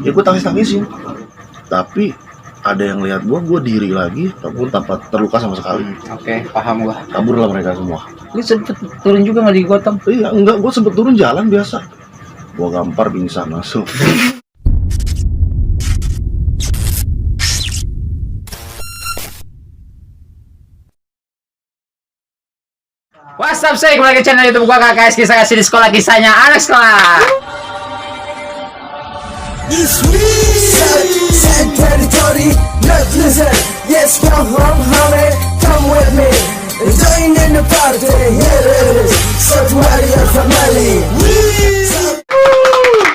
ya gue tangis-tangisin. Tapi ada yang lihat gue diri lagi, ataupun tanpa terluka sama sekali. Oke, paham gua. Kabur lah mereka semua. Lu sempet turun juga nggak di Gotham? Iya, enggak, gue sempet turun jalan biasa. Gue gampar pingsan langsung. What's up, say kembali ke channel YouTube gua KKS Kisah Kasih di Sekolah, kisahnya anak sekolah.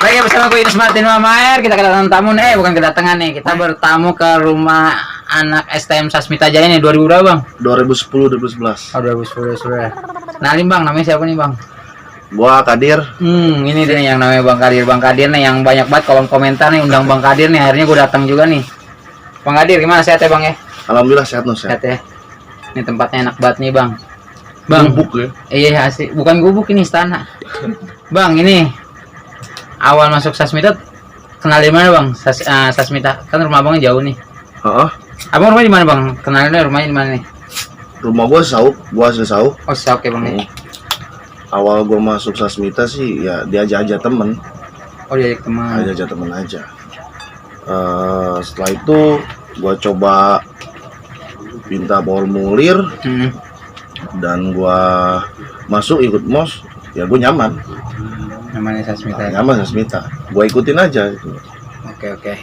Lagi bersama gue Ines Martin Mamaer. Kita kedatangan tamu nih, bukan kedatangan nih. Kita bertamu ke rumah anak STM Sasmita Jaya nih. 2000 berapa bang? 2010, 2011. Oh 2010 sudah. Kenalin bang, namanya siapa nih bang? Gua Kadir. Ini dia yang namanya Bang Kadir. Bang Kadir nih yang banyak banget kolom komentar nih, undang Bang Kadir nih. Akhirnya gue datang juga nih. Bang Kadir gimana, sehat ya bang ya? Alhamdulillah sehat no, Sehat ya. Ini tempatnya enak banget nih bang. Bang. Gubuk ya? Iya asik. Bukan gubuk, ini istana. Bang ini awal masuk Sasmita kenal di mana bang? Sasmita kan rumah abangnya jauh nih. Abang rumahnya di mana bang? Kenalinnya rumahnya di mana nih? Rumah gua Sauk, gua asli Sauk. Oh Sauk ya bang. Awal gua masuk Sasmita sih ya diajak aja temen. Oh diajak teman. Diajak temen aja. Setelah itu gua coba minta formulir dan gua masuk ikut mos, ya gua nyaman. Namanya Sasmita. Nyaman Sasmita. Gua ikutin aja gitu. Oke.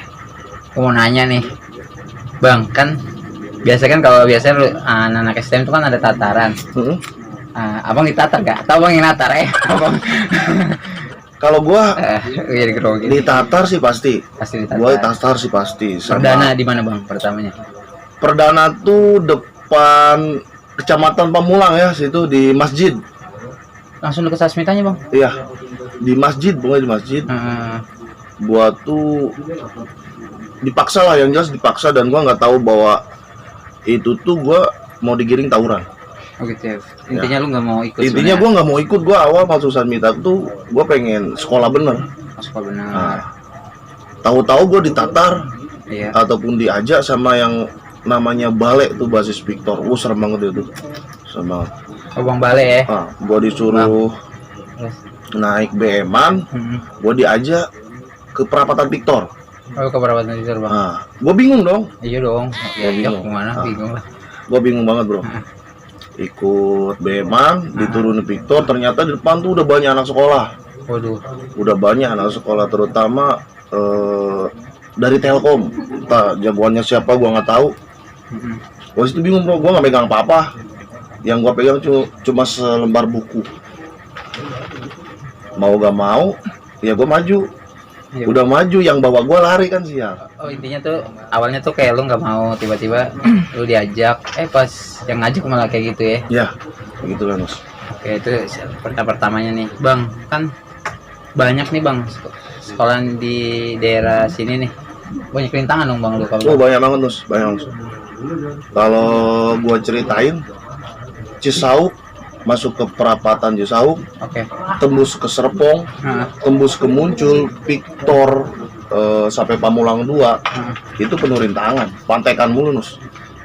Aku mau nanya nih, bang, kan biasa kan kalau biasa anak-anak STM itu kan ada tataran. Abang ditatar gak? Atau abang yang natar ya? Abang. Kalau gua ditatar sih pasti. Pasti ditatar. Gua tatar sih pasti. Perdana di mana bang? Pertamanya? Perdana tuh depan Kecamatan Pamulang ya, situ di masjid. Langsung ke Sasmitanya bang? Iya, di masjid, pokoknya di masjid. Gua tuh dipaksa lah, yang jelas dipaksa, dan gua nggak tahu bahwa itu tuh gua mau digiring tawuran. Oh gitu ya. Intinya lu nggak mau ikut? Intinya gua nggak mau ikut. Gua awal masuk Sasmita tuh gua pengen sekolah bener. Sekolah bener. Tahu-tahu gua ditatar, iya. Ataupun diajak sama yang namanya Bale tuh, basis Victor. Serem banget itu. Serem banget. Oh bang Bale ya? Gua disuruh naik BM-an, gua diajak ke perapatan Victor. Oh ke perapatan Victor bang? Gua bingung dong. Iya dong. Ya bingung. Kemana? Bingung lah. Gua bingung banget bro. Ikut BM-an, diturunin Victor, ternyata di depan tuh udah banyak anak sekolah. Waduh. Udah banyak anak sekolah, terutama dari Telkom. Entah jagoannya siapa gua nggak tahu. Gua situ bingung bro, gua nggak megang apa-apa. Yang gua pegang cuma selembar buku. Mau gak mau, ya gua maju. Ya, udah maju, yang bawa gua lari kan sial. Oh intinya tuh awalnya tuh kayak lu nggak mau, tiba-tiba lu diajak, pas yang ngajak malah kayak gitu ya? Ya, begitu kan mas. Oke, itu pertamanya nih, bang. Kan banyak nih bang sekolah di daerah sini nih. Banyak rintangan dong bang lu kalau. Banyak banget Nus, banyak banget. Kalau gua ceritain, Cisauk, masuk ke perapatan Cisauk, tembus ke Serpong, tembus ke Muncul, Victor, sampai Pamulang 2, itu penuh rintangan, pantekan mulu Nus.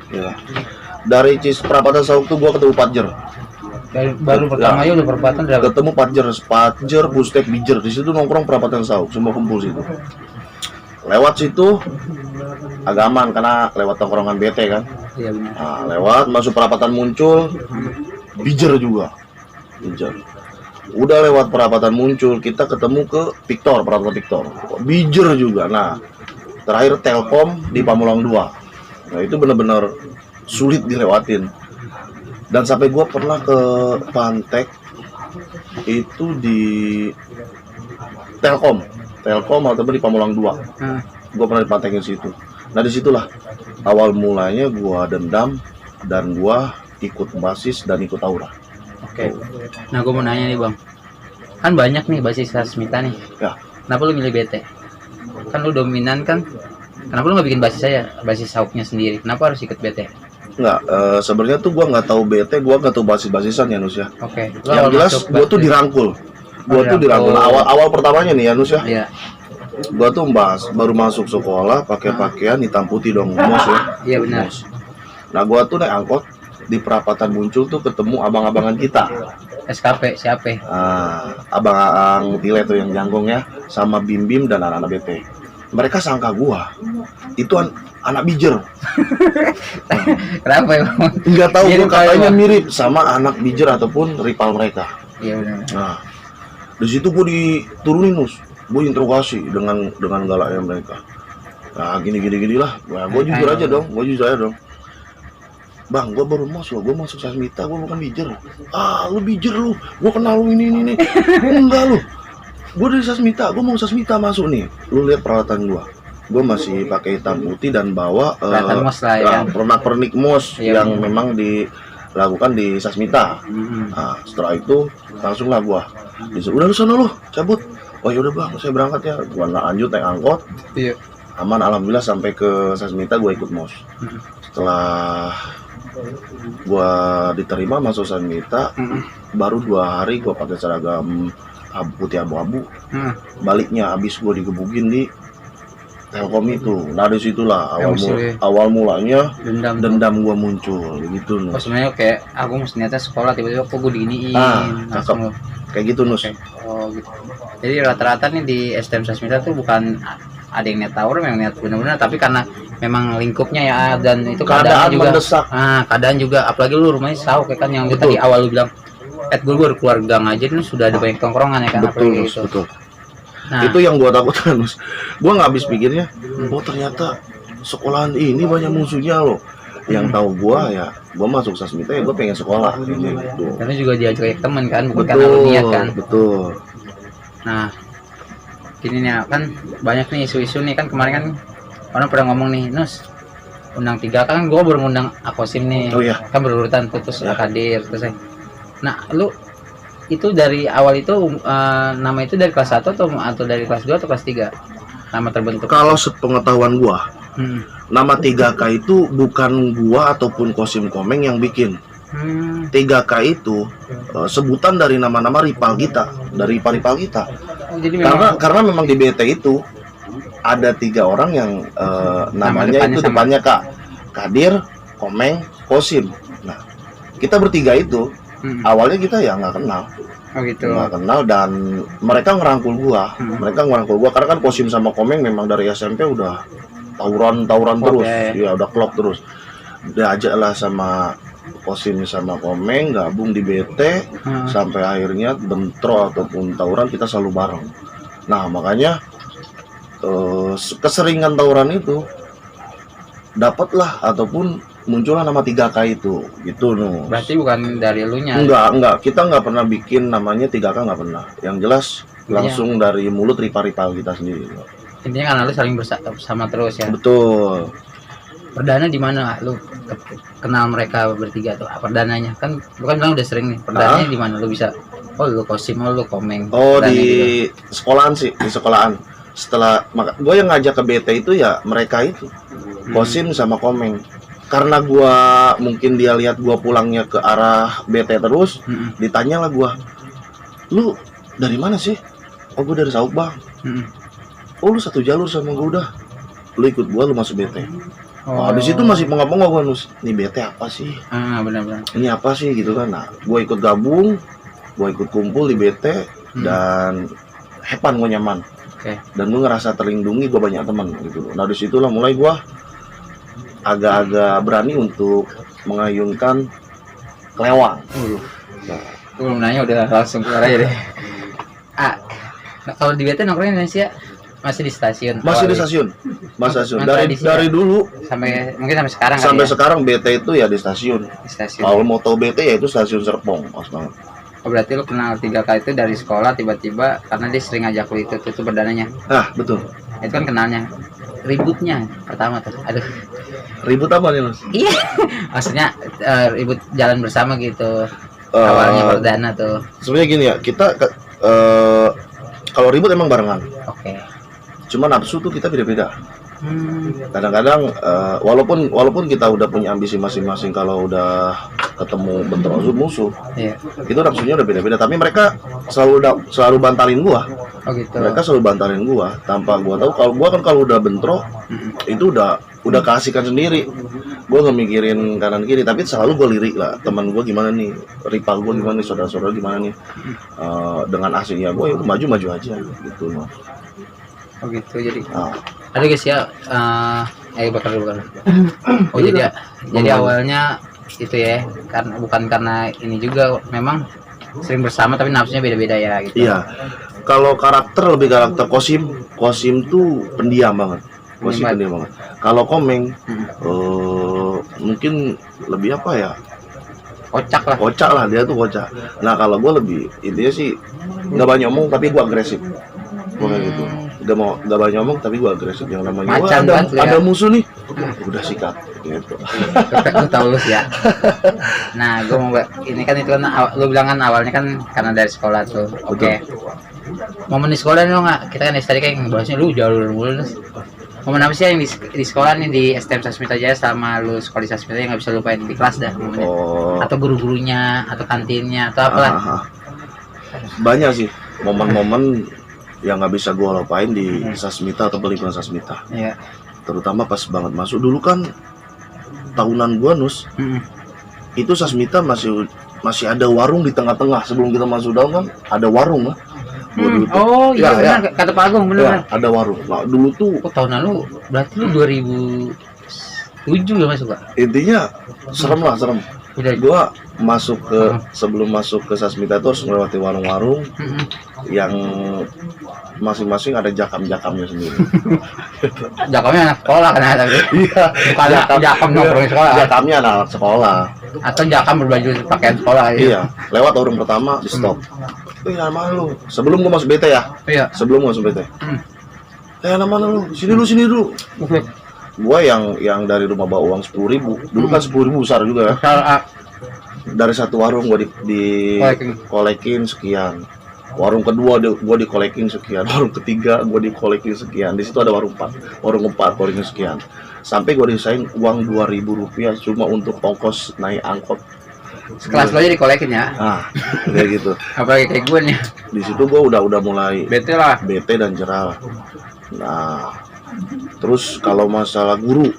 Ya. Dari perapatan Sauk tuh gua ketemu Patjer. Baru pertama ya udah perapatan udah ketemu Patjer, Bustek, Bijer. Di situ nongkrong perapatan Sauk, semua kumpul situ. Lewat situ agak aman karena lewat tongkrongan BT kan. Iya benar. Lewat masuk perapatan Muncul, Bijer juga. Bijer. Udah lewat perapatan Muncul, kita ketemu ke Victor, perapatan Victor. Bijer juga. Nah, terakhir Telkom di Pamulang 2. Nah, itu benar-benar sulit dilewatin. Dan sampai gua pernah ke Pantek itu di Telkom atau di Pamulang 2. Gua pernah dipantekin situ. Nah, disitulah awal mulanya gua dendam dan gua ikut basis dan ikut tawuran. Oke. Nah, gua mau nanya nih bang, kan banyak nih basis Sasmita nih. Ya. Kenapa lu milih BT? Kan lu dominan kan. Kenapa lu nggak bikin basis saya, basis Sauknya sendiri? Kenapa harus ikut BT? Enggak, sebenarnya tuh gua nggak tahu BT, gua nggak tahu basis-basisan ya Nus ya. Oke. Yang jelas gua tuh dirangkul. Awal pertamanya nih ya Nus ya. Iya. Gua tuh baru masuk sekolah pakai pakaian hitam putih dong, mos ya. Iya benar. Mos. Nah, gua tuh naik angkot di perapatan Muncul tuh ketemu abang-abangan kita. SKP siapa? Abang Tile tuh yang janggong ya, sama Bim Bim dan anak-anak BT. Mereka sangka gua itu anak bijer. Kenapa ya? Nggak tahu, Mirip gua katanya kali, mirip sama anak bijer ataupun rival mereka. Iya benar. Nah, di situ gua diturunin mus, gua interogasi dengan galaknya mereka. Nah, gini lah. Gua jujur aja dong, Bang, gua baru masuk, gua masuk Sasmita, gua bukan bijer. Lu bijer lu, gua kenal lu ini. Enggak lu. Gua dari Sasmita, gua mau Sasmita masuk nih. Lu lihat peralatan gua masih pakai hitam putih dan bawa mos lah, ya. pernak-pernik mos Iya, yang bener. memang dilakukan di Sasmita. Nah, setelah itu langsung lah gua disuruh, udah lu sana lu, cabut. Oh yaudah bang, saya berangkat ya. Gua lanjut naik angkot. Iya. Aman alhamdulillah sampai ke Sasmita, gua ikut mos. Setelah gua diterima masuk Sasmita, baru 2 hari gua pakai seragam putih abu-abu. Baliknya habis gua digebukin di Telkom itu. Nah, disitulah awal mulanya dendam gua muncul gitu Oh sebenarnya kayak aku ternyata sekolah tiba-tiba kok gue diginiin. cakep. Kayak gitu nus. Oh gitu. Jadi rata-rata nih di STM Sasmita tuh bukan ada yang niat tawuran, yang niat benar-benar, tapi karena memang lingkupnya ya, dan itu Keadaan juga mendesak. keadaan juga, apalagi lu rumahnya sauh kayak kan yang tadi awal lu bilang gue baru keluar gang aja nih sudah ada banyak tongkrongan ya kan. Betul, gitu. betul. Nah, Itu yang gua takutkan nus. Gua nggak habis pikirnya, oh ternyata sekolahan ini banyak musuhnya loh. Yang tahu gua ya, gua masuk Sasmita ya gua pengen sekolah gitu. karena juga diajak teman kan, bukan karena lu niat kan. Betul. Nah, gini nih kan banyak nih isu-isu nih kan, kemarin kan orang pernah ngomong nih, Nus undang 3 kan, gue baru ngundang Akosim nih. Oh iya. Kan berurutan tuh, terus Ya. Kadir terus saya. Nah lu itu dari awal itu nama itu dari kelas 1 atau dari kelas 2 atau kelas 3 nama terbentuk? Kalau sepengetahuan gua, nama 3K itu bukan gua ataupun Kosim Komeng yang bikin. 3K itu sebutan dari nama-nama rival kita, dari rival kita. Oh, jadi memang Karena memang di BT itu ada 3 orang yang namanya itu depannya Kak, Kadir, Komeng, Kosim. Nah, kita bertiga itu awalnya kita ya nggak kenal, oh gitu. nggak kenal, dan mereka ngerangkul gua, karena kan Kosim sama Komeng memang dari SMP udah tawuran terus, ya udah klop terus. Diajak lah sama Kosim sama Komeng gabung di BT sampai akhirnya bentrok ataupun tawuran kita selalu bareng. Nah makanya keseringan tawuran itu dapatlah ataupun muncullah nama 3K itu gitu no. Berarti bukan dari elunya. Enggak, kita nggak pernah bikin namanya 3K, nggak pernah. Yang jelas langsung dari mulut rival-rival kita sendiri. Intinya kan lu saling bersama terus ya. Betul. Perdana di mana lu kenal mereka bertiga tuh? Perdananya kan bukan bilang udah sering nih. Perdananya di mana lu bisa? Oh lu Kosim, lu Komeng. Oh di gitu. Sekolahan sih, di sekolahan. Setelah gue yang ngajak ke BT itu ya mereka itu Kosim sama Komeng. Karena gue mungkin dia lihat gue pulangnya ke arah BT terus, ditanya lah gue, lu dari mana sih? Oh gue dari Sauk bang. Oh lu satu jalur sama gue udah. Lu ikut gue, lu masuk BT. Oh, di situ masih pengap-pengap gue nus. Ini BT apa sih? Benar-benar. Ini apa sih gitu kan? Nah, gue ikut gabung, gue ikut kumpul di BT dan hepan gue nyaman. Dan gue ngerasa terlindungi, gue banyak teman gitu. Nah disitulah mulai gue agak-agak berani untuk mengayunkan kelewang. Belum nanya udah langsung keluar aja deh. Nah, kalau di BT nongkrongnya Indonesia masih di stasiun. Masih di stasiun. Dari dulu sampai mungkin sampai sekarang. Sampai sekarang BT itu ya di stasiun. Kalau mau tahu BT ya itu stasiun Serpong, pas banget. Oh, berarti lu kenal 3K itu dari sekolah tiba-tiba karena dia sering ngajak lu itu berdananya. Betul. Itu kan kenalnya. Ributnya pertama tuh. Aduh. Ribut apa nih, Mas? Iya. Maksudnya ribut jalan bersama gitu. Awalnya perdana tuh. Sebenarnya gini ya, kita kalau ribut emang barengan. Oke. Cuma nafsu tuh kita beda-beda. Kadang-kadang walaupun kita udah punya ambisi masing-masing, kalau udah ketemu bentrok musuh, Iya. itu nafsunya udah beda-beda. Tapi mereka selalu bantalin gua. Oh gitu. Mereka selalu bantalin gua tanpa gua tahu. Kalau gua kan kalau udah bentrok itu udah keasikan sendiri. Gua nggak mikirin kanan kiri, tapi selalu gua lirik lah. Teman gua gimana nih, rival gua gimana nih, saudara-saudara gimana nih. Dengan asiknya gua ya maju aja gitu loh. Oh gitu. Jadi ada guys ya, bakar. Oh jadi awalnya itu ya, karena bukan karena ini juga, memang sering bersama tapi nafsunya beda-beda ya gitu. Iya. Kalau lebih karakter Kosim tuh pendiam banget. Kosim pendiam banget. Kalau Komeng mungkin lebih apa ya? Kocak lah, dia tuh kocak. Nah, kalau gue lebih intinya sih nggak banyak ngomong tapi gue agresif. Gue kayak gitu. Gak banyak ngomong tapi gue agresif. Yang namanya ada musuh nih, udah sikat gitu. Gue tahu lu ya. Nah, gue mau ini kan, itu kan lu bilang kan awalnya kan karena dari sekolah tuh. Oke. Momen di sekolah nih lo nggak? Kita kan tadi kayak ngebahasnya lu jalur mulu. Momen apa sih yang di sekolah nih, di STM Sasmita Jaya sama lu sekolah di Sasmita yang nggak bisa lupain di kelas dah momennya? Atau guru-gurunya, atau kantinnya, atau apalah? Banyak sih momen-momen yang nggak bisa gue lupain di Sasmita atau lingkungan Sasmita. Iya. Terutama pas banget masuk dulu kan tahunan gua Nus. Itu Sasmita masih ada warung di tengah-tengah. Sebelum kita masuk dalam kan ada warung lah. Oh iya, benar, kata Pak Agung, benar. Ada warung. Nah, dulu tuh tahun lalu berarti lu 2007 ya masuk, Pak? Intinya serem. Udah. Gua masuk sebelum masuk ke Sasmita itu harus melewati warung-warung yang masing-masing ada jakam-jakamnya sendiri. Jakamnya anak sekolah kan ada. Iya. Bukan jakam nongkrong sekolah. Jakamnya anak sekolah. Atau jakam berbaju pakaian sekolah. Iya. Lewat warung pertama di stop. Nama lu. Sebelum gua masuk BT ya. Iya. Sebelum gua masuk BT. Nama lu. Sini dulu. Gua yang dari rumah bawa uang 10.000. Dulu kan 10.000 besar juga ya. Dari satu warung gua di kolekin sekian. Warung kedua gua dikolekin sekian. Warung ketiga gua dikolekin sekian. Di situ ada warung 4. Warung 4 kolekin sekian. Sampai gua disaing uang 2.000 rupiah cuma untuk ongkos naik angkot. Sekelas lo aja dikolekin ya. Kayak gitu. Apalagi kayak gue nih. Di situ gua udah mulai bete dan jerah. Nah, terus kalau masalah guru,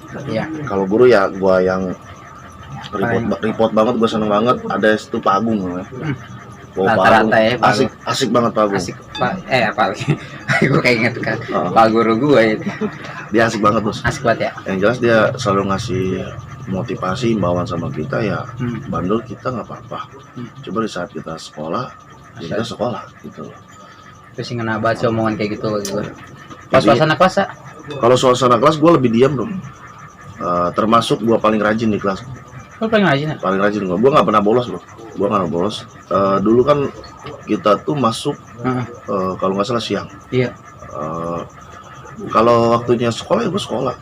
kalau guru ya gua yang report banget, gua seneng banget. Ada itu Pak Agung namanya. Rata-rata ya, asik banget Pak Agung. Apalagi gue kayak inget kan Pak Guru gue itu. Dia asik banget Bos. Asik banget ya. Yang jelas dia selalu ngasih motivasi, imbauan sama kita ya. Bandel kita nggak apa-apa. Coba di saat kita sekolah, kita sekolah gitu. Terus ngena banget sih omongan kayak gitu gue. Pas suasana kelas ya? Kalau suasana kelas gue lebih diam dong. Termasuk gue paling rajin di kelas. Lo paling rajin ya? Paling rajin gue nggak pernah bolos bro. Gue nggak bolos. Dulu kan kita tuh masuk kalau nggak salah siang. Iya. Kalau waktunya sekolah ya gue sekolah.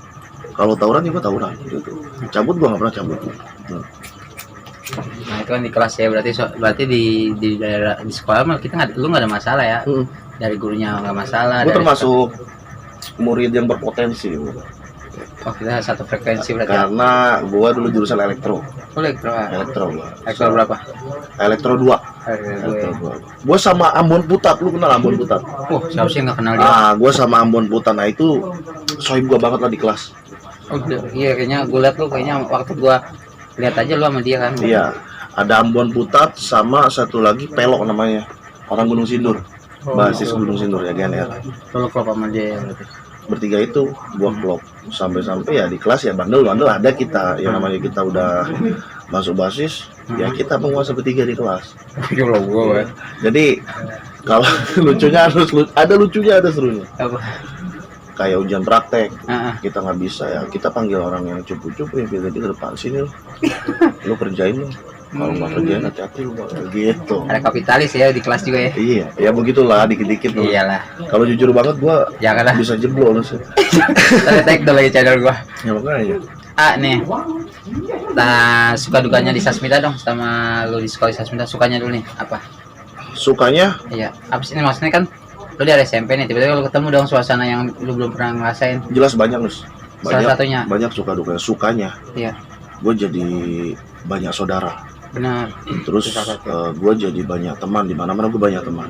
Kalau tawuran ya gue tawuran. Gitu. Cabut gue nggak pernah cabut. Nah itu kan di kelas ya, berarti di daerah di sekolah mah kita lu nggak ada masalah ya. Dari gurunya nggak masalah. Gue termasuk murid yang berpotensi. Oh kita satu frekuensi berarti. Karena gua dulu jurusan elektro. Elektro gua. Elektro berapa? Elektro 2. Gua sama Ambon Putat, lu kenal Ambon Putat? Siapa sih nggak kenal dia? Gua sama Ambon Putat, nah itu sohib gua banget lah di kelas. Oh iya, kayaknya gua liat lu, kayaknya waktu gua lihat aja lu sama dia kan. Iya, ada Ambon Putat sama satu lagi Pelok namanya, orang Gunung Sindur. Basis Gunung Sindur ya GNR. Kalau klub sama dia berarti. Bertiga itu gua klop sampai ya di kelas ya bandel ada kita yang namanya kita udah masuk basis ya kita penguasa bertiga di kelas. Jadi kalau lucunya ada lucunya ada serunya. Kayak ujian praktek kita nggak bisa ya kita panggil orang yang cupu-cupu yang pilih di depan sini lu kerjain lu. Kalau nggak kerjain hati-hati lu gitu. Ada kapitalis ya di kelas juga ya. Iya, ya begitulah dikit-dikit loh. Iyalah. Kalau jujur banget gua janganlah bisa jeblok lu sih. Tadi tag dulu lagi channel gua. Ya makanya. Nih. Nah, suka dukanya di Sasmita dong sama lu di sekolah Sasmita, sukanya dulu nih apa? Sukanya? Iya. Apa sih ini maksudnya kan Lu dari SMP nih, tiba-tiba lu ketemu dong suasana yang lu belum pernah ngerasain. Jelas banyak Nus. Salah satunya. Banyak suka duka. Sukanya Iya. gue jadi banyak saudara. Benar. Terus gue jadi banyak teman, di mana-mana gue banyak teman.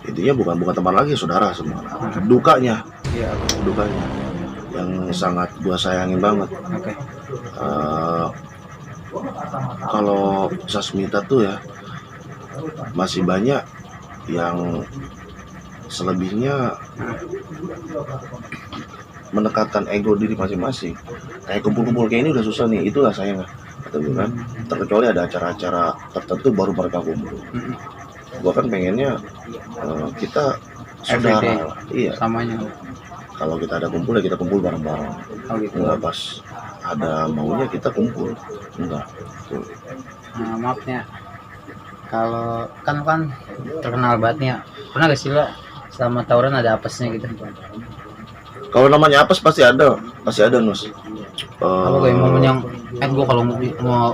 Intinya bukan teman lagi, saudara semua. Dukanya, Iya. dukanya yang sangat gue sayangin banget. Oke. Kalau Sasmita tuh ya masih banyak yang selebihnya mendekatkan ego diri masing-masing. Kayak kumpul-kumpul kayak ini udah susah nih, itulah sayang kan. Terkecuali ada acara-acara tertentu baru mereka kumpul. Gua kan pengennya kita saudara lah. Iya. Samanya. Kalau kita ada kumpul ya kita kumpul bareng-bareng. Oh gitu. Enggak pas ada maunya kita kumpul. Enggak. Tuh. Nah, maafnya. Kalau kan terkenal banget nih ya. Pernah gak sih lo selama tawuran ada apesnya gitu? Kalau namanya apes pasti ada Nus. Apa gue momen yang gue kalau mau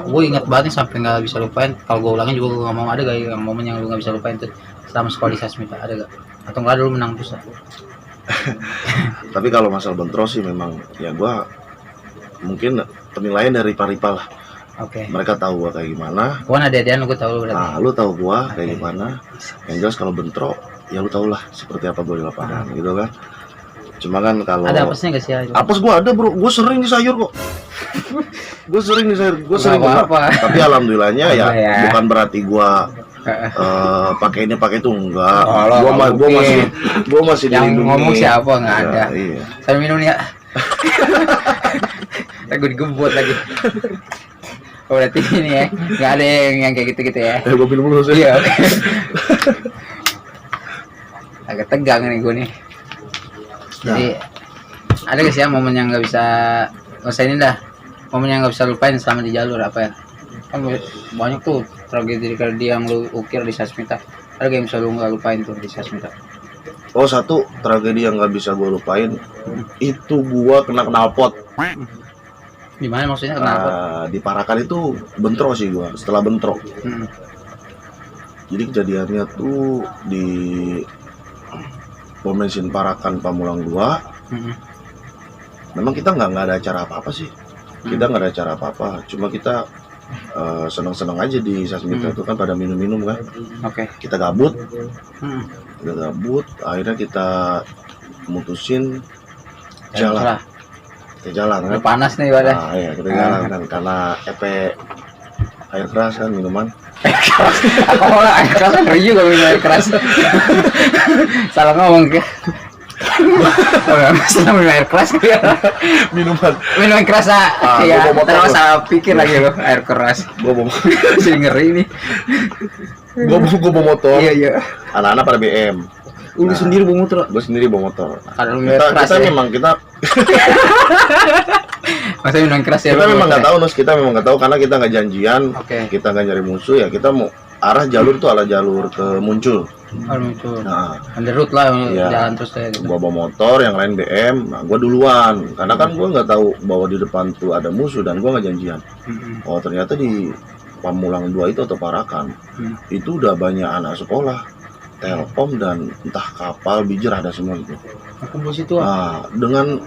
gue ingat banget nih sampai nggak bisa lupain. Kalau gue ulangin juga gue nggak mau, ada gak yang momen yang lu nggak bisa lupain tuh selama sekolah di Sasmita, ada gak? Atau nggak dulu menang terus? Tapi kalau masalah bentrok sih memang ya gue mungkin penilaian dari rival lah. Oke. Mereka tahu gua kayak gimana. Gua ada lu gue tahu lu berarti. Nah, lu tahu gua kayak gimana. Yang jelas kalau bentrok ya lu tau lah seperti apa gua di lapangan gitu kan. Cuma kan kalau ada apesnya gak sih? Apes gua ada bro, gua sering di sayur kok. Gua sering di sayur, gua sering apa. Tapi alhamdulillahnya ya bukan berarti gua pakai itu enggak. Gua masih yang dilindungi. Ngomong siapa nggak Ya, ada. iya. Saya minum ya. Gue digebut lagi. Oh, berarti ini ya, nggak ada yang kayak gitu-gitu ya. Gua minum dulu sih. Iya, oke. Agak tegang nih gue nih. Jadi ada gak sih ya momen yang nggak bisa, ini dah, momen yang nggak bisa lupain selama di jalur apa ya? Kan banyak tuh tragedi yang lu ukir di Sasmita. Ada gak yang bisa lu nggak lupain tuh di Sasmita? Oh, satu tragedi yang nggak bisa gue lupain itu gua kena knalpot. Gimana maksudnya kenapa? Di Parakan itu bentrok sih gua. Setelah bentrok, jadi kejadiannya tuh di pom bensin Parakan Pamulang 2. Memang kita nggak ada acara apa-apa sih. Kita nggak ada acara apa-apa. Cuma kita seneng-seneng aja di Sasmita itu kan pada minum-minum kan. Oke. Kita gabut. Akhirnya kita mutusin jalan. Kita jalan kan. Udah panas nih badan. Nah, iya kita jalan kan karena air keras kan minuman. Aku malah air keras kan juga minum air keras. Salah ngomong ke. Salah minum air keras ya. Minum air keras ya. Terus salah pikir lagi lo air keras. Gua bawa jadi ngeri nih. Gua bawa motor. Iya. Anak-anak pada BM. Lu sendiri bawa motor? Gue sendiri bawa motor. Kalau kita ya? Memang kita maksudnya minum keras ya. Kita memang nggak tahu Nus, kita memang nggak tahu karena kita nggak janjian. Kita nggak nyari musuh ya, kita mau arah jalur tuh arah jalur ke Muncul. Muncul. Nah, under route lah jalan terus kayak gitu. Gua bawa motor, yang lain BM. Nah, gua duluan karena kan gua nggak tahu bahwa di depan tuh ada musuh dan gua nggak janjian. Oh, ternyata di Pamulang 2 itu atau Parakan itu udah banyak anak sekolah, Telkom dan entah kapal bijer ada semua gitu. Kumpul situ. Nah, dengan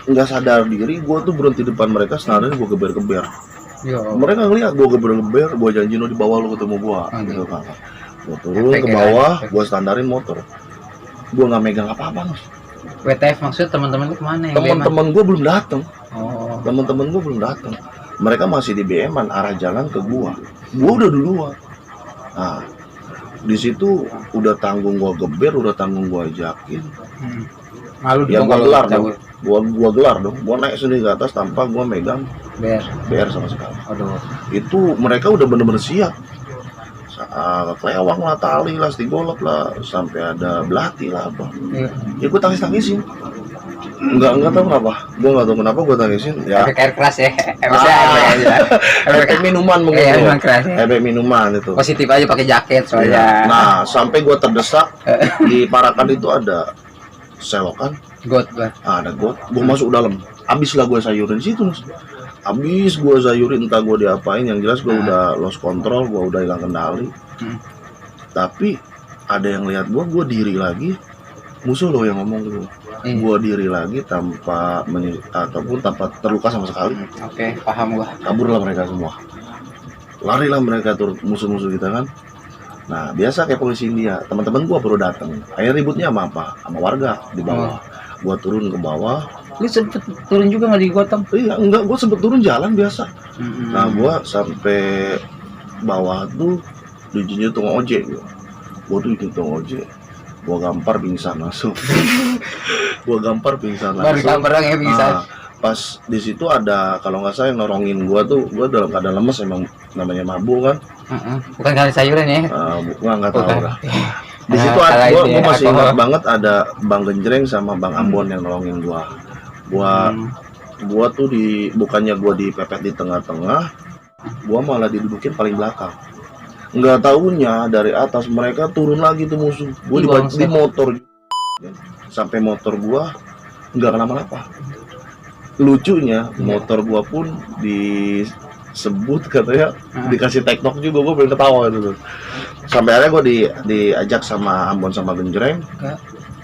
nggak sadar diri, gue tuh berhenti depan mereka, senarnya gue geber-geber. Mereka ngeliat gue geber-geber, gue janji lo di bawah lo ketemu gue, gitu kan. Gue turun ke bawah, gue standarin motor. Gue nggak megang apa-apa Nus. WTF maksud teman-teman lu kemana? Teman-teman gue belum datang. Oh. Teman-teman gue belum datang. Mereka masih di BM-an arah jalan ke gue. Gue udah duluan. Nah, di situ udah tanggung gua geber, udah tanggung gua ajakin. Malu ya gua gelar dong. Gua gelar dong. Gua naik sendiri ke atas tanpa gua megang BR sama sekali. Aduh. Itu mereka udah bener-bener siap. Kelewang lah, tali lah, stigolop lah, sampai ada belati lah apa. Ya gua tangis-tangisin. Enggak tahu kenapa. Gua enggak tahu kenapa gua tangisin. Ya. Efek air keras ya. Efek minuman mungkin. Minuman keras. Efek minuman itu. Positif aja pakai jaket soalnya. Nah, sampai gua terdesak di Parakan itu ada selokan. Got lah. Ada got. Gua masuk dalam. Abis lah gua sayurin situ. Abis gua sayurin entah gua diapain. Yang jelas gua udah lost control, gua udah hilang kendali. Tapi ada yang lihat gua diri lagi, musuh lo yang ngomong gitu. Gua diri lagi tanpa ataupun tanpa terluka sama sekali. Oke, paham gua. Kaburlah mereka semua, larilah mereka tuh musuh-musuh kita kan. Nah biasa kayak polisi India, teman-teman gua baru datang, akhirnya ributnya sama apa? Sama warga di bawah. Gua turun ke bawah. Lu sempet turun juga nggak digotong? Iya enggak, gua sempet turun jalan biasa. Nah gua sampai bawah tuh diizinin tukang ojek gua tuh izin tukang ojek, gua gampar pingsan langsung. Baru gampar yang pingsan. Nah, pas di situ ada kalau nggak salah yang nolongin gua dalam keadaan lemes, emang namanya mabuk kan. Bukan kali sayuran ya? Gua nggak tahu lah. Di situ gua masih ingat banget ada Bang Genjreng sama Bang Ambon yang nolongin gua. Gua tuh bukannya gua dipepet di tengah-tengah, gua malah didudukin paling belakang. Nggak taunya dari atas mereka turun lagi tuh musuh. Gua di motor sampai motor gua nggak kenapa-napa. Lucunya motor gua pun disebut katanya dikasih tektok juga, gua pengen ketawa itu tuh. Sampai akhirnya gua diajak sama Ambon sama Genjreng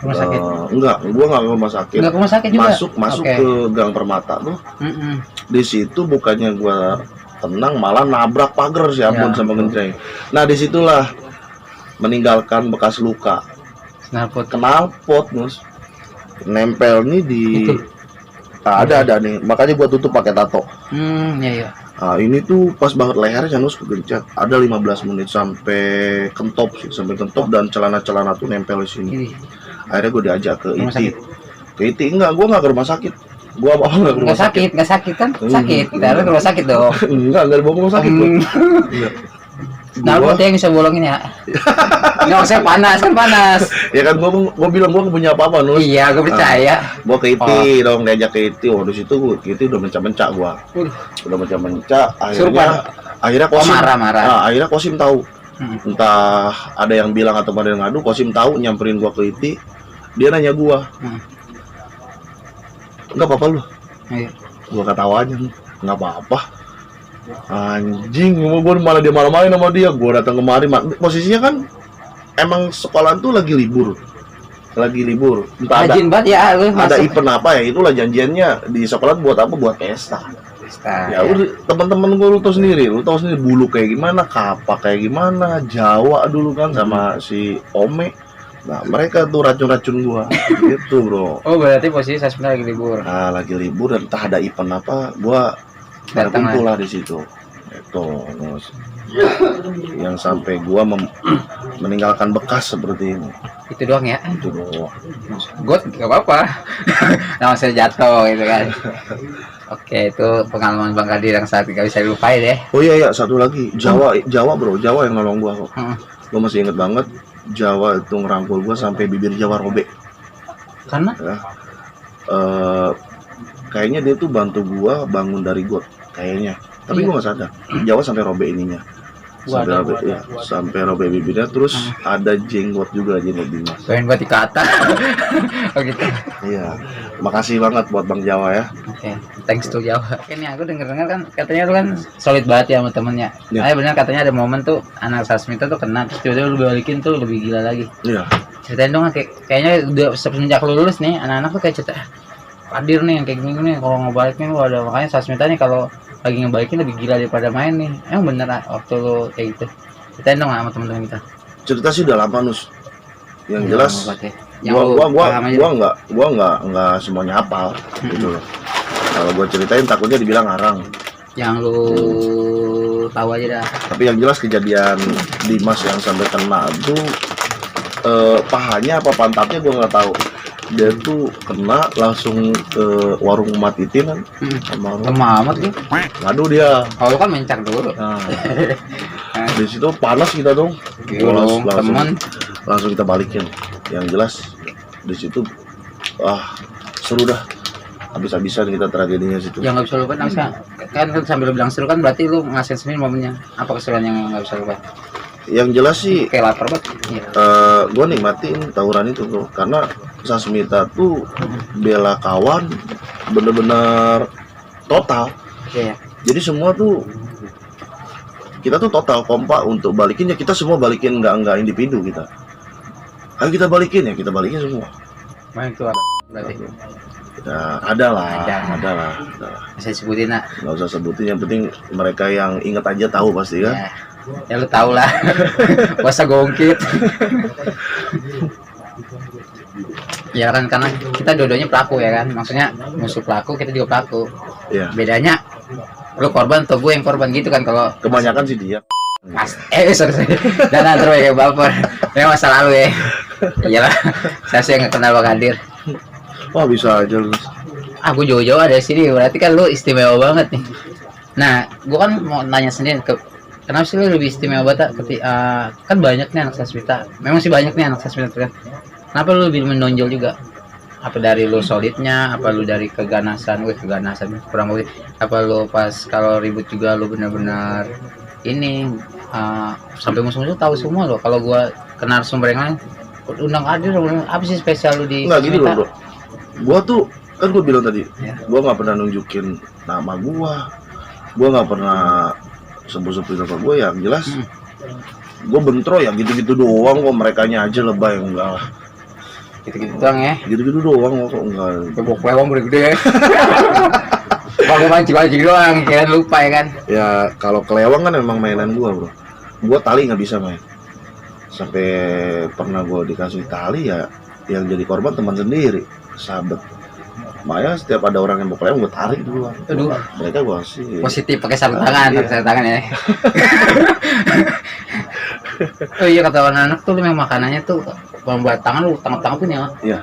Rumah sakit? Enggak, gua nggak ke rumah sakit. Nggak ke rumah sakit juga? Masuk ke Gang Permata tuh. Di situ bukannya gua tenang, malah nabrak pagar si Ambon sama Genjreng. Nah disitulah meninggalkan bekas luka. Knalpot mus, nempel nih di itu. Ada nih, makanya gua tutup pakai tato. Iya. Nah, ini tuh pas banget lehernya nus kegencet. Ada 15 menit sampai kentop dan celana-celana tuh nempel di sini. Akhirnya gue diajak ke ITI. Ke ITI enggak, gue nggak ke rumah sakit. Gue apa nggak ke rumah sakit? Nggak sakit kan? Sakit. Kita harus ke rumah sakit dong. Enggak dibawa ke rumah sakit. Nah, gue yang bisa bolongin ya. Nggak usah panas kan panas. Ya kan gue bilang gue punya apa-apa nus. Iya, gue percaya. Gue ke ITI dong, diajak ke ITI. Di situ ITI udah mencak-mencak gue. Udah mencak-mencak. Akhirnya Kosim marah. Nah, akhirnya Kosim tahu. Entah ada yang bilang atau ada yang ngadu, Kosim tahu, nyamperin gua ke ITI. Dia nanya gua, enggak apa-apa lu? Gua ketawa aja, enggak apa-apa. Anjing, gua malah dia marah-marahin sama dia. Gua datang kemari, posisinya kan emang sekolah tuh lagi libur. Entah ada event apa ya, itulah janjiannya di sekolah buat apa? Buat pesta. Ya udah, teman-teman gue lu tau sendiri Bulu kayak gimana, Kapak kayak gimana, Jawa dulu kan sama si Ome. Nah mereka tuh racun-racun gua gitu bro. Oh berarti posisi Sasmita lagi libur. Nah lagi libur dan entah ada event apa, gua berkumpul lah di situ. Itu yang sampai gua meninggalkan bekas seperti ini. Itu doang ya? Itu doang. Got gak apa-apa. Nama saya jatuh gitu kan. Oke, itu pengalaman Bang Kadir yang saat gak bisa dilupain deh. Oh iya, satu lagi Jawa bro, Jawa yang nolong gua kok. Gua masih inget banget Jawa itu ngerangkul gua sampai bibir Jawa robek. Karena? Ya, kayaknya dia tuh bantu gua bangun dari got, kayaknya. Tapi gua nggak sadar. Jawa sampai robek ininya. Sampai robek bibirnya, terus ada jenggot Dimas. Pengen buat dikata. Oh gitu. Iya. Makasih banget buat Bang Jawa ya. Oke, thanks to Jawa. Ini aku denger kan katanya lu kan solid banget ya sama temennya. Nah, benar katanya ada momen tuh anak Sasmita tuh kena, terus dia lu balikin tuh lebih gila lagi. Iya. Ceritain dong, kayaknya udah semenjak lu lulus nih, anak-anak tuh kayak cerita Kadir nih yang kayak gini nih, kalau ngebalikin lu ada, makanya Sasmita nih kalau lagi ngebalikin lebih gila daripada main nih. Emang bener waktu lu kayak gitu? Ceritain dong sama teman-teman kita. Cerita sih udah lama nus. Yang jelas gua nggak semuanya hafal gitu loh. Kalau gua ceritain takutnya dibilang ngarang. Yang lu tahu aja dah. Tapi yang jelas kejadian Dimas yang sampai kena itu pahanya apa pantatnya gua nggak tahu. Dia tuh kena langsung ke warung Mat Itin kan. Lama amat dia. Waduh dia. Kalau kan mencak dulu. Nah, di situ panas kita dong. Langsung kita balikin. Yang jelas di situ seru dah. Habis-habisan kita tragedinya situ. Yang nggak bisa lupa, kan sambil bilang seru kan berarti lu ngasih sendiri momennya. Apa keseruan yang nggak bisa lupa? Yang jelas sih kayak lapar banget. Gue nikmatin tawuran itu tuh karena Sasmita tuh bela kawan bener-bener total. Jadi semua tuh kita tuh total kompak untuk balikin, ya kita semua balikin, nggak individu kita. Ayo kita balikin ya, kita balikin semua. Banyak tuh berarti. Ya, ada lah. Saya sebutin nak. Nggak usah sebutin, yang penting mereka yang inget aja tahu pasti kan. Ya lu tau lah. Puasa gongkit. Ya kan, karena kita dua-duanya pelaku ya kan. Maksudnya musuh pelaku, kita juga pelaku. Iya. Bedanya lu korban atau gue yang korban gitu kan. Kalau Kebanyakan sih dia. sorry. Dan antar kayak baper. Memang masa lalu ya. Iyalah. Saya sih nggak kenal Bang Kadir. Wah, bisa aja lu. Gue jauh-jauh ada di sini. Berarti kan lu istimewa banget nih. Nah, gue kan mau nanya sendiri kenapa sih lu lebih istimewa banget? Kan banyak nih anak Sasmita. Memang sih banyak nih anak Sasmita kan. Kenapa lu lebih menonjol juga? Apa dari lu solidnya? Apa lu dari keganasan? Kurang lebih. Apa lu pas kalau ribut juga lu benar-benar ini sampai musuh-musuh tahu semua loh. Kalau gua kenal sumber yang lain, undang Kadir, apa sih spesial lu di Nggak gini loh, bro. Gua tuh kan gua bilang tadi, Ya. gua nggak pernah nunjukin nama gua nggak pernah sebut-sebutin nama gua. Yang jelas gua bentro ya gitu-gitu doang kok, merekanya aja lebay. Enggak lah, Gitu-gitu doang ya. gitu-gitu doang kok, enggak. Kebok lewang gede-gede ya. Kalau mancing-mancing doang, kira lupa ya kan. Ya kalau kelewang kan emang mainan gua, bro. Gua tali nggak bisa main. Sampai pernah gua dikasih tali ya, yang jadi korban teman sendiri, sahabat. Makanya setiap ada orang yang mau kelewang gua tarik duluan. Aduh. Mereka gua kasih. Positif pakai sarung tangan, Iya. pakai sarung tangan ya. Oh iya, kata anak-anak tuh memang makanannya tuh membuat tangan lu, tangan punya. Iya.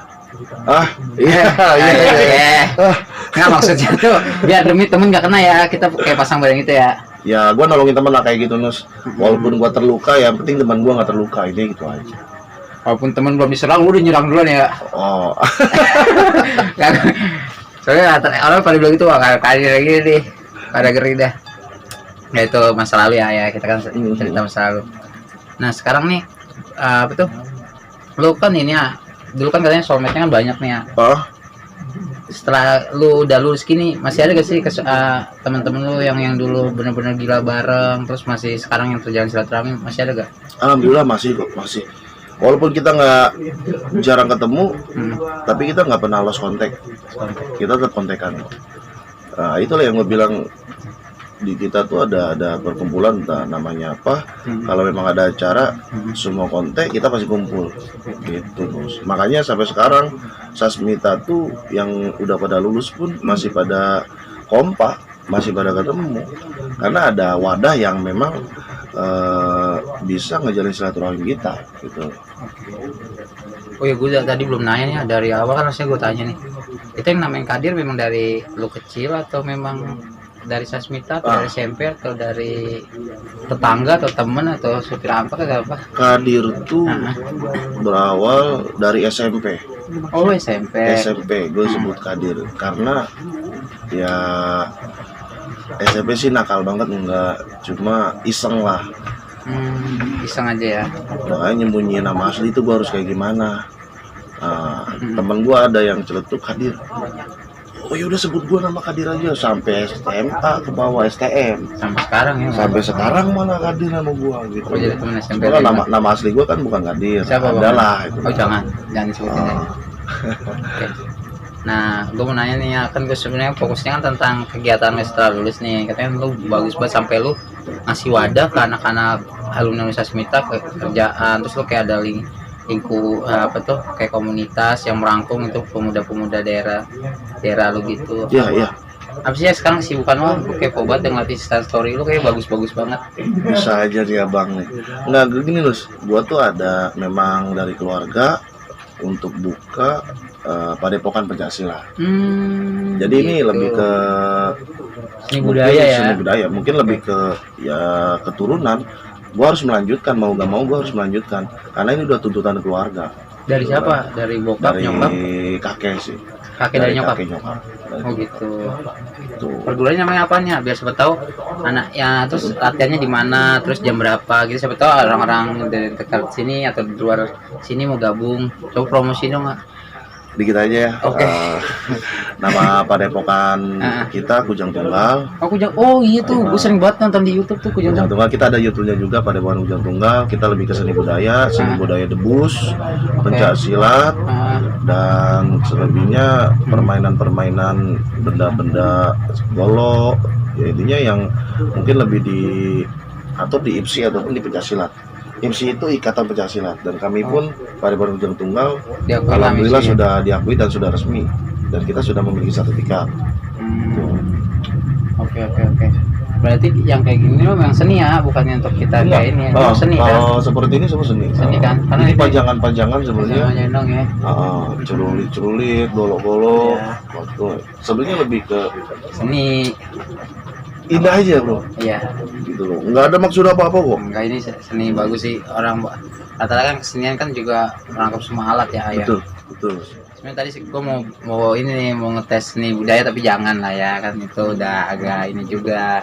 Iya. Nggak, maksudnya tuh biar demi temen nggak kena ya, kita kayak pasang barang itu ya. Ya, gua nolongin temen lah kayak gitu, Nus. Walaupun gua terluka, ya yang penting teman gua nggak terluka, ini gitu aja. Walaupun temen belum diserang, lu udah nyerang duluan ya. Oh, Soalnya orang pada bilang itu wah kali lagi deh, pada geri dah. Ya itu masa lalu ya, kita kan cerita masa lalu. Nah sekarang nih apa tuh? Lu kan ini ya, dulu kan katanya soulmate-nya kan banyak nih ya. Setelah lu udah lulus gini, masih ada gak sih teman-teman lu yang dulu benar-benar gila bareng, terus masih sekarang yang terjalin silaturahmi, masih ada gak? alhamdulillah masih kok, masih. Walaupun kita nggak jarang ketemu, tapi kita nggak pernah lost kontak. Kita tetap kontekan. Nah, itulah yang gue bilang, di kita tuh ada perkumpulan, entah namanya apa. Kalau memang ada acara, semua kontak kita pasti kumpul. Gitu terus. Makanya sampai sekarang Sasmita tuh yang udah pada lulus pun masih pada kompak, masih pada ketemu. Karena ada wadah yang memang bisa ngejalin silaturahmi kita gitu. Oh ya, gue tadi belum nanya nih, dari awal kan harusnya gue tanya nih, itu yang namanya Kadir memang dari lu kecil atau memang dari Sasmita atau dari SMP atau dari tetangga atau temen atau supir angkot atau apa? Kadir tuh berawal dari SMP. Oh SMP. Gue sebut Kadir karena ya SMP sih nakal banget, enggak, cuma iseng lah. Iseng aja ya. Makanya nyembunyiin nama asli itu gue harus kayak gimana. Temen gue ada yang celetuk Kadir. Oh ya udah sebut gue nama Kadir aja, sampai SMA ke bawah STM. Sampai sekarang ya. Sampai sekarang mana Kadir nama gue gitu. Oh jadi temen SMP. Soalnya nama asli gue kan bukan Kadir. Siapa bang? Adalah itu. Oh jangan disebutin ya. Oke. Nah, gue mau nanya nih ya, kan gue sebenarnya fokusnya kan tentang kegiatan lu setelah lulus nih. Katanya lu bagus banget sampai lu ngasih wadah ke anak-anak alumni Sasmita ke kerjaan, terus lu kayak ada lingkup apa tuh kayak komunitas yang merangkum itu pemuda-pemuda daerah lu gitu. Iya. Apa sih ya sekarang kesibukan lu? Gue kepo banget yang ngelatih story lu, kayak bagus-bagus banget. Bisa aja nih abang nih. Nggak gini Lus, gua tuh ada memang dari keluarga untuk buka Padepokan Pencaksilat. Jadi Gitu. ini lebih ke Seni budaya ya. Seni budaya, mungkin lebih ke ya keturunan. Gua harus melanjutkan, mau gak mau gua harus melanjutkan karena ini udah tuntutan keluarga. Dari siapa? Dari bokap, Dari nyokap? kakek sih. Kakek dari nyokap. Kakek nyokap. Oh gitu. Tuh. Perguruannya namanya apanya? Biar siapa tahu anaknya, terus latihannya di mana, terus jam berapa gitu. Siapa tahu orang-orang dari dekat sini atau di luar sini mau gabung. Coba promosi dong nggak? dikit aja ya. Oke. Nama padepokan kita Kujang Tunggal. Oh iya tuh, gue sering banget nonton di YouTube tuh Kujang Kujang Tunggal. Kita ada YouTube-nya juga Padepokan Kujang Tunggal. Kita lebih ke seni budaya debus, pencak silat, dan selebihnya permainan-permainan benda-benda golok. Ya, intinya yang mungkin lebih atau di IPSI ataupun di pencak silat. IMSI itu Ikatan Pencak Silat, dan kami pun Padepokan Kujang Tunggal alhamdulillah sudah diakui dan sudah resmi, dan kita sudah memiliki sertifikat. Oke. Berarti yang kayak gini memang seni ya, bukannya untuk kita kayak ini ya. Seni kan? Seperti ini semua seni. Seni kan? Karena ini panjangan-panjangan sebenarnya. Dong ya. Cerulit, golok-golok. Sebenarnya lebih ke seni. Indah aja bro. Iya. Gitu loh. Nggak ada maksud apa-apa kok. Enggak, ini seni bagus sih. Orang rata-rata kan kesenian kan juga merangkap semua alat ya. Betul. Sebenarnya tadi sih gue mau ini nih, mau ngetes seni budaya, tapi jangan lah ya, kan itu udah agak ini juga.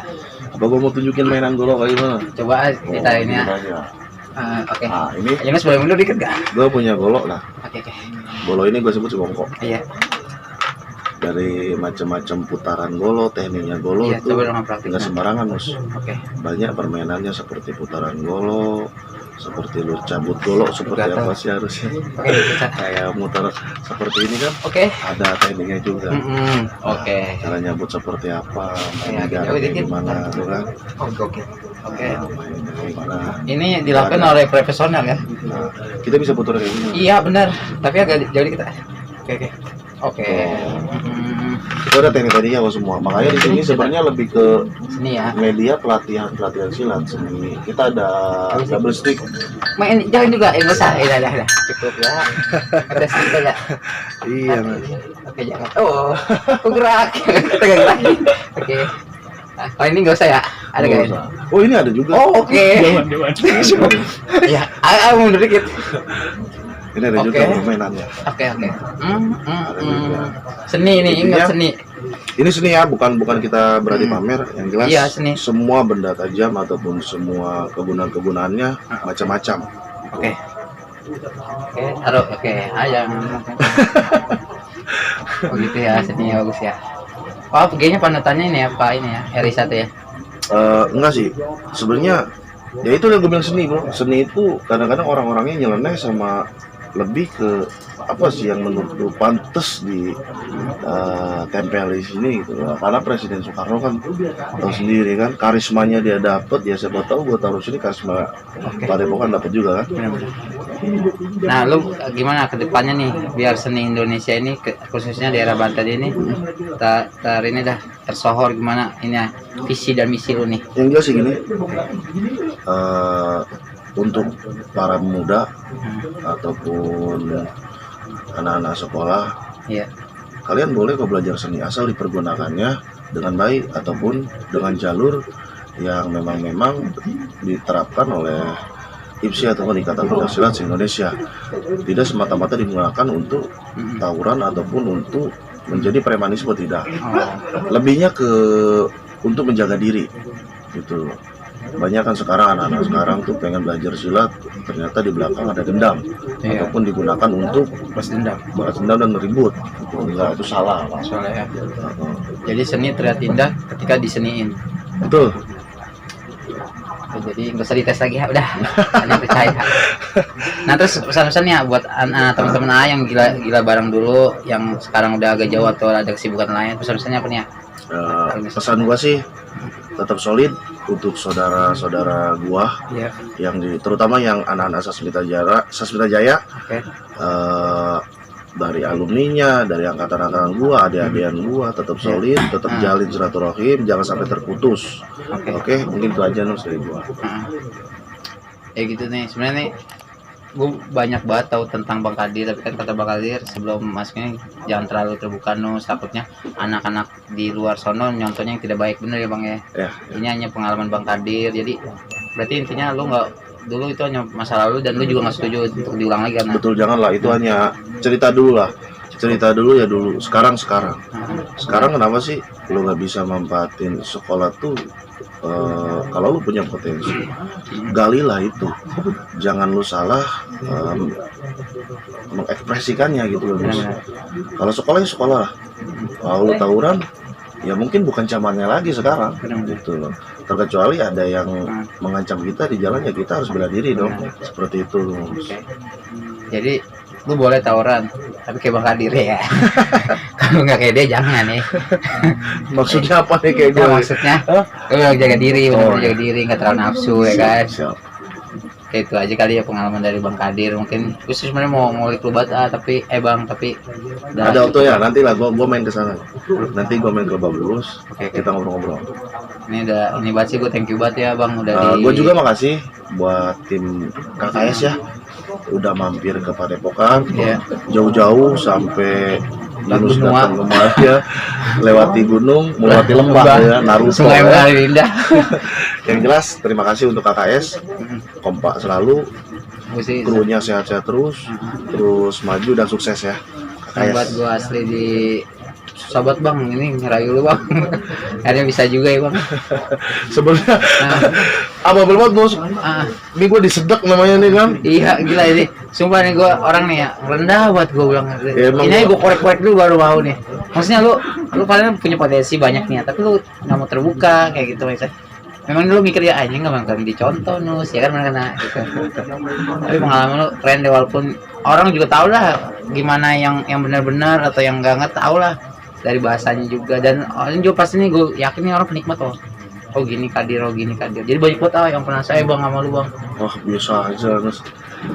Apa gue mau tunjukin mainan golok kayak gimana? Coba kita ini ya. Oke. Nah, ini Yunus boleh mundur dikit gak? Gue punya golok lah. Oke. Golok ini gue sebut sebongkok. Iya. Dari macam-macam putaran golo, tekniknya golo Iya, itu nggak sembarangan Mus. Oke. Banyak permainannya seperti putaran golo, seperti lu cabut golo seperti apa sih harusnya. Kayak muter seperti ini kan. Oke. Ada tekniknya juga. Oke. Cara nyabut seperti apa, Ya, gimana tuh kan. Oke. Gimana. Ini dilakukan oleh profesional ya. Nah, kita bisa putar kayak gini. Iya benar, tapi agak jauh dikit. Oke. Itu ada teknik-tekniknya kok semua. Makanya di sini sebenarnya lebih ke seni ya. Media pelatihan silat seni. Kita ada double stick. Main jangan juga, enggak usah. Dah. Cukup ya. Ada stick ya. Iya. Oke, jangan. Oh, aku gerak. Kita gerak. Oke. Oh, ini enggak usah ya. Ada enggak? Oh, ini ada juga. Oh, oke. Ya, mundur dikit. Ini ada juga permainannya. Oke. Seni ini, ingat seni. Ini seni ya, bukan kita berarti pamer. Yang jelas iya, seni. Semua benda tajam ataupun semua kegunaan-kegunaannya macam-macam. Oke, taruh. Oke, ayam. Oh gitu ya, seninya bagus ya. Oh, kayaknya panutannya ini ya, Pak ini ya, RI1 ya. Enggak sih. Sebenarnya ya itu yang gue bilang seni bro. Seni itu kadang-kadang orang-orangnya nyeleneh sama lebih ke apa sih yang menurut lu pantes di tempel di sini gitu. Karena Presiden Soekarno kan tahu sendiri kan, karismanya dia dapet, ya siapa tahu gue taruh sini karisma Padepokan dapat juga kan. Nah lu gimana ke depannya nih biar seni Indonesia ini khususnya daerah Banten ini ini dah tersohor, gimana ini ya, visi dan misi lu nih? Yang jelas sih gini, untuk para pemuda ataupun anak-anak sekolah, kalian boleh kok belajar seni asal dipergunakannya dengan baik ataupun dengan jalur yang memang diterapkan oleh IPSI ataupun Ikatan Pencak Silat se-Indonesia. Tidak semata-mata digunakan untuk tawuran ataupun untuk menjadi premanisme, tidak. Lebihnya untuk menjaga diri gitu. Banyak kan sekarang anak-anak sekarang tuh pengen belajar silat, ternyata di belakang ada dendam, ataupun digunakan untuk balas dendam dan ribut. Enggak, itu salah ya. Jadi seni terlihat indah ketika diseniin. Betul. Jadi nggak usah dites lagi ya, udah. Kalian percaya. Nah terus pesan-pesannya buat teman-teman yang gila bareng dulu, yang sekarang udah agak jauh atau ada kesibukan lain, pesan-pesannya apa nih ya? Pesan gua sih tetap solid untuk saudara-saudara gua yang terutama yang anak-anak Sasmita Jaya, dari alumninya, dari angkatan gua, adik-adikan gua, tetap solid, tetap jalin silaturahim, jangan sampai terputus. Oke, mungkin itu aja dari gua. Ya gitu nih, sebenarnya nih gue banyak banget tahu tentang Bang Kadir, tapi kan kata Bang Kadir sebelum masuknya jangan terlalu terbuka takutnya anak-anak di luar sono nyontohnya yang tidak baik. Bener ya Bang ya? Ini hanya pengalaman Bang Kadir, jadi berarti intinya lu nggak, dulu itu hanya masa lalu dan lu juga nggak setuju untuk diulang lagi kan? Betul, janganlah, itu hanya cerita dulu lah. cerita dulu ya dulu. Sekarang kenapa sih lu nggak bisa manfaatin sekolah tuh? Kalau lu punya potensi, galilah itu. Jangan lu salah mengekspresikannya gitu loh, Bos. Kalau sekolah ya sekolah lah. Kalau lu tawuran, ya mungkin bukan zamannya lagi sekarang, gitu loh. Terkecuali ada yang mengancam kita di jalan, ya kita harus bela diri dong. Seperti itu, Bos. Jadi lu boleh tawuran, tapi kayak Bang Kadir ya. Kalau nggak kayak dia jangan ya. Maksudnya apa nih kayak gue? Maksudnya, lu jaga diri, benar-benar jaga diri, nggak terlalu nafsu ya kan. Kayak itu aja kali ya pengalaman dari Bang Kadir. Mungkin khusus sebenarnya mau ngulik lu banget, tapi Bang, tapi ada waktu ya, nanti lah gua main ke sana. Nanti gua main ke Babulus. Kita ngobrol-ngobrol. Ini banget sih, gue thank you banget ya Bang udah Gue juga makasih buat tim KKS ya, udah mampir ke Padepokan, jauh-jauh sampai Yunus datang kemari ya, lewati gunung, melewati lembah ya, Naruto ya. Yang jelas terima kasih untuk KKS, kompak selalu, krunya sehat-sehat terus maju dan sukses ya. Buat gue asli di sahabat Bang, ini ngerayu lu Bang. Akhirnya bisa juga ya Bang. Sebenarnya apa belum Bos? Ini gue disedek namanya nih kan. Iya gila ini. Sumpah nih gue orang nih ya rendah buat gue bilang. Ini gue korek-korek dulu baru mau nih. Maksudnya lu kalian punya potensi banyak nih, tapi lu nggak mau terbuka kayak gitu misalnya. Memang lu mikir ya ini nggak bakal dicontoh nus ya kan mana kena gitu. Tapi pengalaman lu keren deh, walaupun orang juga tahu lah gimana yang benar-benar atau yang nggak tahu lah dari bahasanya juga, dan orang juga pasti nih gue yakin nih orang penikmat oh gini Kadir. Jadi banyak banget yang pernah saya Bang sama lu Bang. Wah biasa aja Nus.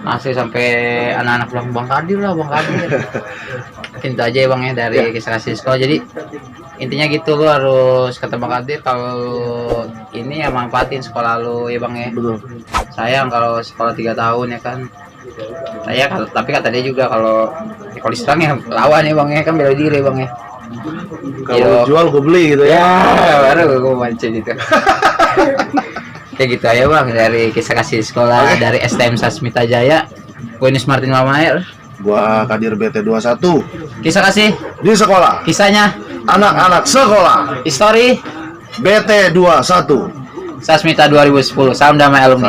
Asli sampai anak-anak bilang Bang Kadir. Mungkin itu aja ya Bang ya dari kisah kasih sekolah. Jadi intinya gitu, lu harus kata Bang Kadir kalau ini ya manfaatin sekolah lu ya Bang ya. Betul. Sayang kalau sekolah 3 tahun ya kan. Tapi kata dia juga kalau diserang ya lawan ya Bang ya, kan bela diri Bang ya. Kalau jual gue beli gitu ya. Baru gue mancing gitu. Kayak gitu aja Bang dari kisah kasih sekolah dari STM Sasmita Jaya. Gue Nus Martin Mamaer. Gua Kadir BT21. Kisah kasih di sekolah. Kisahnya anak-anak sekolah. History BT21. Sasmita 2010. Salam damai alumni.